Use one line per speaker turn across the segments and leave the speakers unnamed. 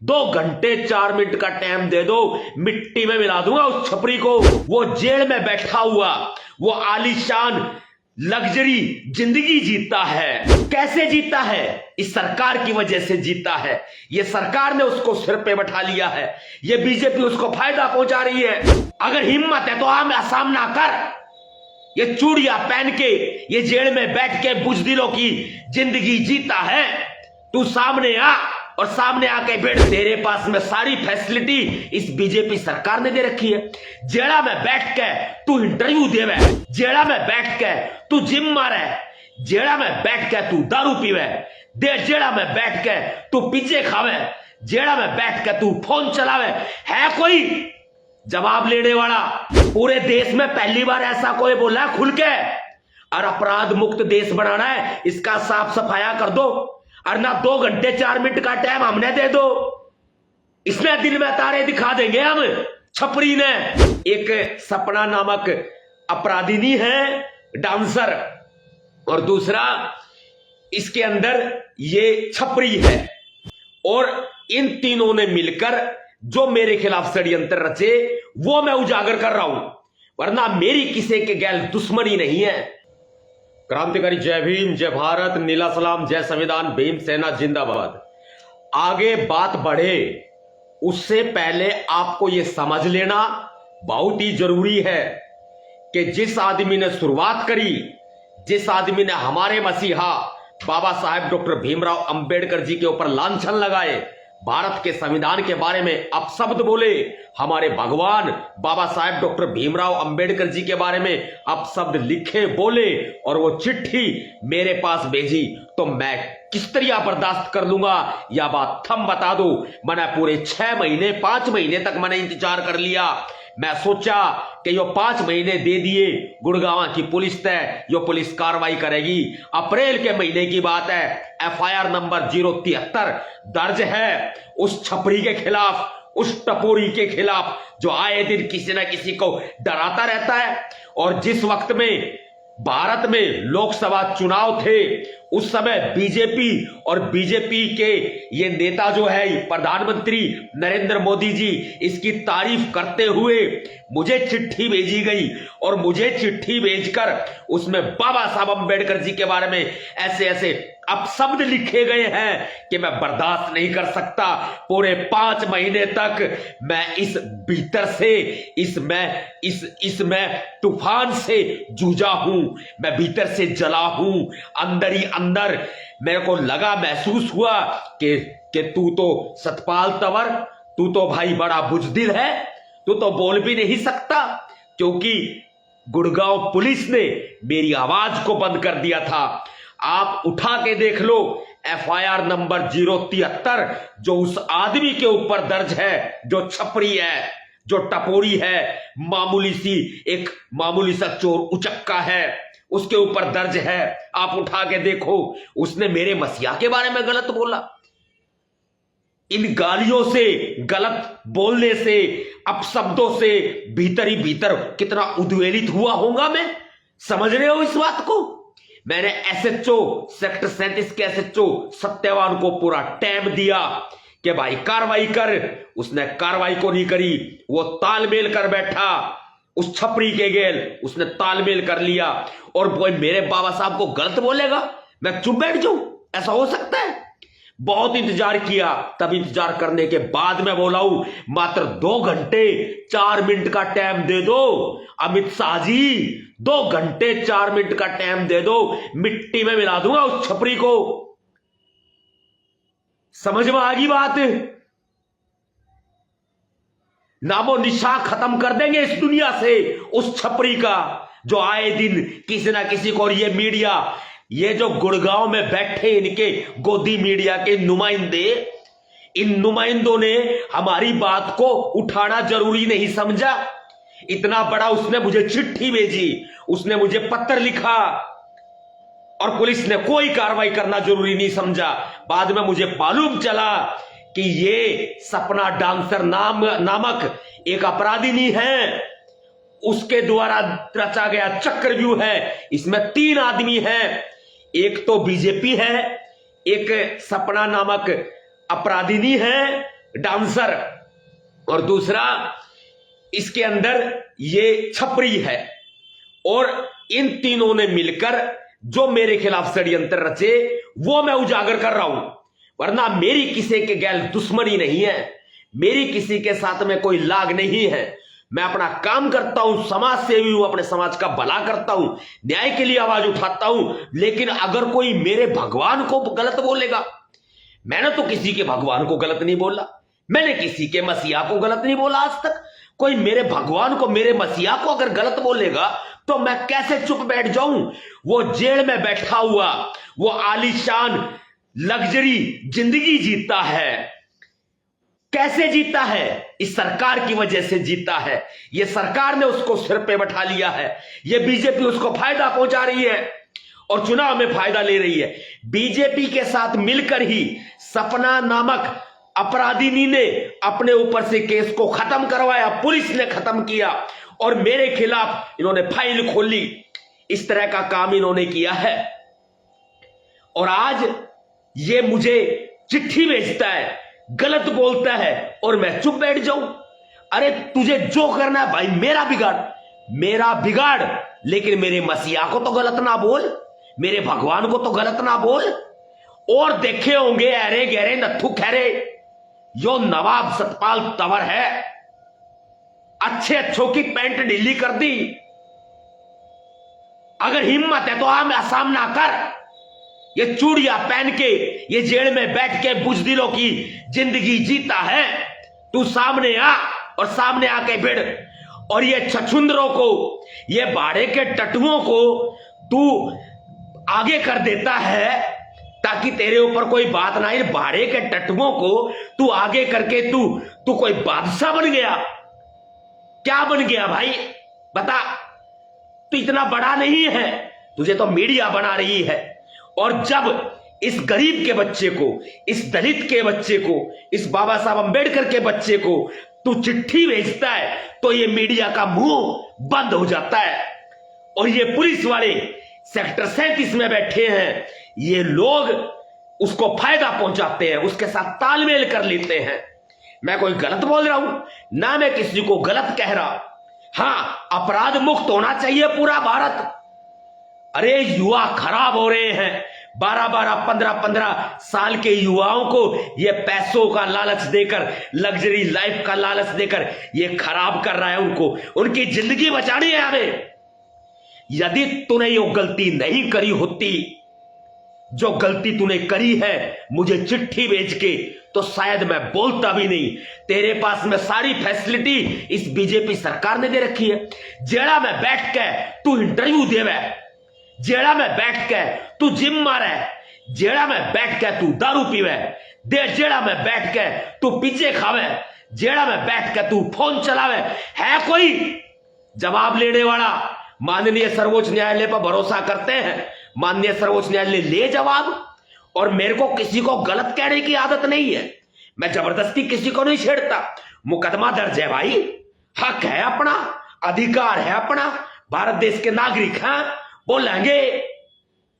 2 घंटे 4 मिनट का टाइम दे दो, मिट्टी में मिला दूंगा उस छपरी को। वो जेल में बैठा हुआ, वो आलीशान लग्जरी जिंदगी जीता है। कैसे जीता है? इस सरकार की वजह से जीता है। ये सरकार ने उसको सिर पे बैठा लिया है। ये बीजेपी उसको फायदा पहुंचा रही है। अगर हिम्मत है तो सामना कर। ये चूड़ियां पहन के, ये जेल में बैठ के बुजदिलों की जिंदगी जीता है। तू सामने आ और सामने आके बैठ। तेरे पास में सारी फैसिलिटी इस बीजेपी सरकार ने दे रखी है। जेड़ा में बैठ के तू इंटरव्यू देवे, जेड़ा में बैठ के तू जिम मारे, जेड़ा में बैठ के तू दारू पीवे, जेड़ा में बैठ के तू पिज्जे खावे, जेड़ा में बैठ के तू फोन चलावे। है कोई जवाब लेने वाला? पूरे देश में पहली बार ऐसा कोई बोला खुल के। और अपराध मुक्त देश बनाना है, इसका साफ सफाया कर दो। और ना 2 घंटे 4 मिनट का टाइम हमने दे दो, इसमें दिन में तारे दिखा देंगे हम। छपरी ने एक सपना नामक अपराधिनी है, डांसर, और दूसरा इसके अंदर ये छपरी है। और इन तीनों ने मिलकर जो मेरे खिलाफ षड्यंत्र रचे वो मैं उजागर कर रहा हूं, वरना मेरी किसी के गैल दुश्मनी नहीं है। क्रांतिकारी जय भीम, जय भारत, नीला सलाम, जय संविधान, भीम सेना जिंदाबाद। आगे बात बढ़े उससे पहले आपको यह समझ लेना बहुत ही जरूरी है कि जिस आदमी ने शुरुआत करी, जिस आदमी ने हमारे मसीहा बाबा साहेब डॉक्टर भीमराव अंबेडकर जी के ऊपर लांछन लगाए, भारत के संविधान के बारे में अपशब्द बोले, हमारे भगवान बाबा साहेब डॉक्टर भीमराव अंबेडकर जी के बारे में अपशब्द लिखे बोले और वो चिट्ठी मेरे पास भेजी, तो मैं किस तरह बर्दाश्त कर लूंगा? या बात थम बता दो। मैंने पूरे 6 महीने 5 महीने तक मैंने इंतजार कर लिया। मैं सोचा कि यो 5 महीने दे दिए, गुड़गांव की पुलिस तय यो पुलिस कार्रवाई करेगी। अप्रैल के महीने की बात है, FIR नंबर 073 दर्ज है उस छपरी के खिलाफ, उस टपोरी के खिलाफ जो आए दिन किसी न किसी को डराता रहता है। और जिस वक्त में भारत में लोकसभा चुनाव थे उस समय बीजेपी और बीजेपी के ये नेता जो है प्रधानमंत्री नरेंद्र मोदी जी, इसकी तारीफ करते हुए मुझे चिट्ठी भेजी गई। और मुझे चिट्ठी भेजकर उसमें बाबा साहब अंबेडकर जी के बारे में ऐसे ऐसे अपशब्द लिखे गए हैं कि मैं बर्दाश्त नहीं कर सकता। पूरे 5 महीने तक मैं इस भीतर से इसमें तूफान से जूझा हूं, मैं भीतर से जला हूं। अंदर ही अंदर मेरे को लगा, महसूस हुआ कि तू तो सतपाल तंवर, तू तो भाई बड़ा बुजदिल है, तू तो बोल भी नहीं सकता, क्योंकि गुड़गांव पुलिस ने मेरी आवाज को बंद कर दिया था। आप उठा के देख लो FIR नंबर 073 जो उस आदमी के ऊपर दर्ज है, जो छपरी है, जो टपोरी है, एक मामूली सा चोर उचक्का है, उसके ऊपर दर्ज है। आप उठा के देखो, उसने मेरे मसीहा के बारे में गलत बोला। इन गालियों से, गलत बोलने से, अपशब्दों से भीतर ही भीतर कितना उद्वेलित हुआ होगा मैं। समझ रहे हो इस बात को? मैंने SHO सेक्टर 37 के SHO सत्यवान को पूरा टाइम दिया कि भाई कार्रवाई कर। उसने कार्रवाई को नहीं करी, वो तालमेल कर बैठा उस छपरी के गेल, उसने तालमेल कर लिया। और वो मेरे बाबा साहब को गलत बोलेगा, मैं चुप बैठ जाऊं? ऐसा हो सकता है? बहुत इंतजार किया, तब इंतजार करने के बाद मैं बोला हूं मात्र 2 घंटे 4 मिनट का टाइम दे दो अमित शाह जी, 2 घंटे 4 मिनट का टाइम दे दो, मिट्टी में मिला दूंगा उस छपरी को। समझ में आ गई बात? नामो निशान खत्म कर देंगे इस दुनिया से उस छपरी का, जो आए दिन किसी ना किसी को। और ये मीडिया, ये जो गुड़गांव में बैठे इनके गोदी मीडिया के नुमाइंदे, इन नुमाइंदों ने हमारी बात को उठाना जरूरी नहीं समझा। इतना बड़ा उसने मुझे चिट्ठी भेजी, उसने मुझे पत्र लिखा, और पुलिस ने कोई कार्रवाई करना जरूरी नहीं समझा। बाद में मुझे मालूम चला कि ये सपना डांसर नामक एक अपराधिनी है, उसके द्वारा रचा गया चक्रव्यूह है। इसमें 3 आदमी हैं, एक तो बीजेपी है, एक सपना नामक अपराधिनी है, डांसर, और दूसरा इसके अंदर ये छपरी है। और इन तीनों ने मिलकर जो मेरे खिलाफ षड्यंत्र रचे वो मैं उजागर कर रहा हूं। वरना मेरी किसी के गैल दुश्मनी नहीं है, मेरी किसी के साथ में कोई लाग नहीं है। मैं अपना काम करता हूं, समाज सेवी हूं, अपने समाज का भला करता हूं, न्याय के लिए आवाज उठाता हूं। लेकिन अगर कोई मेरे भगवान को गलत बोलेगा, मैंने तो किसी के भगवान को गलत नहीं बोला, मैंने किसी के मसीहा को गलत नहीं बोला आज तक। कोई मेरे भगवान को, मेरे मसीहा को अगर गलत बोलेगा तो मैं कैसे चुप बैठ जाऊं? वो जेल में बैठा हुआ, वो आलीशान लग्जरी जिंदगी जीता है। कैसे जीता है? इस सरकार की वजह से जीता है। ये सरकार ने उसको सिर पे बैठा लिया है, ये बीजेपी उसको फायदा पहुंचा रही है और चुनाव में फायदा ले रही है। बीजेपी के साथ मिलकर ही सपना नामक अपराधिनी ने अपने ऊपर से केस को खत्म करवाया, पुलिस ने खत्म किया और मेरे खिलाफ इन्होंने फाइल खोली। इस तरह का काम इन्होंने किया है और आज ये मुझे चिट्ठी भेजता है, गलत बोलता है और मैं चुप बैठ जाऊं? अरे तुझे जो करना है भाई, मेरा बिगाड़, लेकिन मेरे मसीहा को तो गलत ना बोल, मेरे भगवान को तो गलत ना बोल। और देखे होंगे अरे गहरे नथु खैरे, यो नवाब सतपाल तंवर है, अच्छे अच्छों की पैंट ढीली कर दी। अगर हिम्मत है तो सामना कर। ये चूड़ियां पहन के, ये जेल में बैठ के बुजदिलों की जिंदगी जीता है। तू सामने आ और सामने आके भिड़। और ये छछुंदरों को, ये भाड़े के टटुओं को तू आगे कर देता है ताकि तेरे ऊपर कोई बात ना आए। भाड़े के टटुओं को तू आगे करके तू कोई बादशाह बन गया। क्या बन गया भाई बता? तू इतना बड़ा नहीं है, तुझे तो मीडिया बना रही है। और जब इस गरीब के बच्चे को, इस दलित के बच्चे को, इस बाबा साहब अंबेडकर के बच्चे को तू चिट्ठी भेजता है तो ये मीडिया का मुंह बंद हो जाता है। और ये पुलिस वाले सेक्टर 37 में बैठे हैं, ये लोग उसको फायदा पहुंचाते हैं, उसके साथ तालमेल कर लेते हैं। मैं कोई गलत बोल रहा हूं ना, मैं किसी को गलत कह रहा। हां, अपराध मुक्त होना चाहिए पूरा भारत। अरे युवा खराब हो रहे हैं, 12-12, 15-15 साल के युवाओं को ये पैसों का लालच देकर, लग्जरी लाइफ का लालच देकर ये खराब कर रहा है। उनकी जिंदगी बचानी है हमें। यदि तूने ये गलती नहीं करी होती, जो गलती तूने करी है मुझे चिट्ठी भेज के, तो शायद मैं बोलता भी नहीं। तेरे पास में सारी फैसिलिटी इस बीजेपी सरकार ने दे रखी है। जेड़ा में बैठ के तू इंटरव्यू देवे, जेड़ा में बैठ के तू जिम मारे, जेड़ा में बैठ के तू दारू पीवे, जेड़ा में बैठ के तू पिज्जे खावे, जेड़ा में बैठ के तू फोन चलावे। है कोई जवाब लेने वाला? माननीय सर्वोच्च न्यायालय पर भरोसा करते हैं, माननीय सर्वोच्च न्यायालय ले जवाब। और मेरे को किसी को गलत कहने की आदत नहीं है, मैं जबरदस्ती किसी को नहीं छेड़ता। मुकदमा दर्ज है भाई, हक है अपना, अधिकार है अपना, भारत देश के नागरिक हैं, बोलेंगे।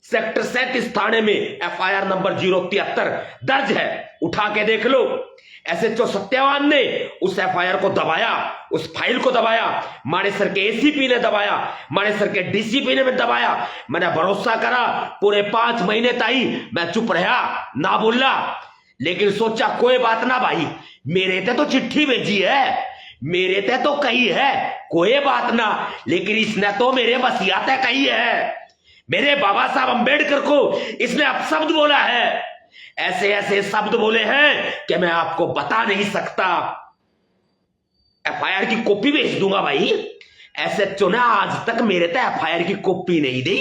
सेक्टर 37 थाने में एफआईआर नंबर 073 दर्ज है, उठा के देख लो। एसएचओ सत्यवान ने उस एफआईआर को दबाया, उस फाइल को दबाया, मानेसर के एसीपी ने दबाया, मानेसर के डीसीपी ने दबाया। मैंने भरोसा करा, पूरे 5 महीने ताई मैं चुप रहा, ना बोला। लेकिन सोचा कोई बात ना भाई, मेरे ते तो चिट्ठी भेजी है, मेरे ते तो कही है, कोई बात ना। लेकिन इसने तो मेरे मसीहा ते कही है, मेरे बाबा साहब अंबेडकर को इसने अपशब्द बोला है। ऐसे ऐसे शब्द बोले हैं कि मैं आपको बता नहीं सकता। एफआईआर की कॉपी भेज दूंगा भाई। एसएचओ ने आज तक मेरे तक एफआईआर की कॉपी नहीं दी।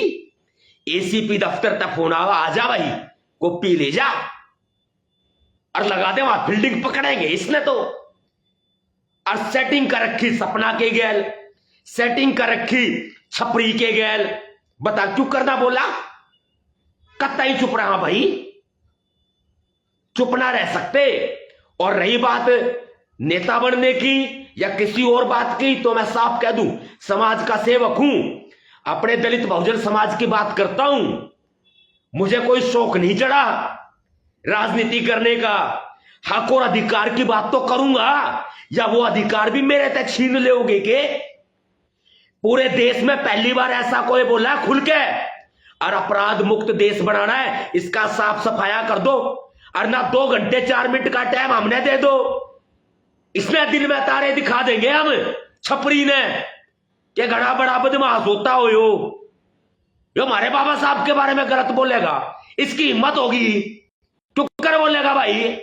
एसीपी दफ्तर तक फोन आवा, आजा भाई कॉपी ले जा, और लगा दे वहां फील्डिंग पकड़ेंगे इसने तो। और सेटिंग कर रखी सपना के गैल, सेटिंग कर रखी छपरी के गैल। बता क्यों करना बोला? कत्ता चुप रहा भाई, चुप ना रह सकते। और रही बात नेता बनने की या किसी और बात की, तो मैं साफ कह दूं, समाज का सेवक हूं, अपने दलित बहुजन समाज की बात करता हूं। मुझे कोई शौक नहीं चढ़ा राजनीति करने का। हक और अधिकार की बात तो करूंगा, या वो अधिकार भी मेरे तक छीन लोगे के? पूरे देश में पहली बार ऐसा कोई बोला खुल के, और अपराध मुक्त देश बनाना है, इसका साफ सफाया कर दो, और ना 2 घंटे 4 मिनट का टाइम हमने दे दो, इसमें दिन में तारे दिखा देंगे हम छपरी ने कि घना बड़ा बदमाश होता हो यो हमारे बाबा साहब के बारे में गलत बोलेगा, इसकी हिम्मत होगी चुप कर बोलेगा भाई।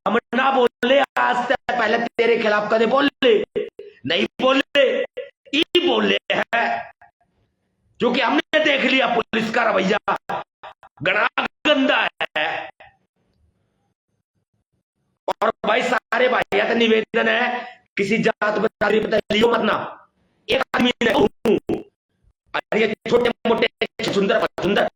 हम ना बोले आज से पहले तेरे खिलाफ कदे बोले नहीं, बोले ई बोले है, क्योंकि हमने देख लिया पुलिस का रवैया घना गंदा है। और भाई सारे भाई का निवेदन है, किसी जात बिरादरी पे लियो मत ना, एक आदमी ये छोटे मोटे सुंदर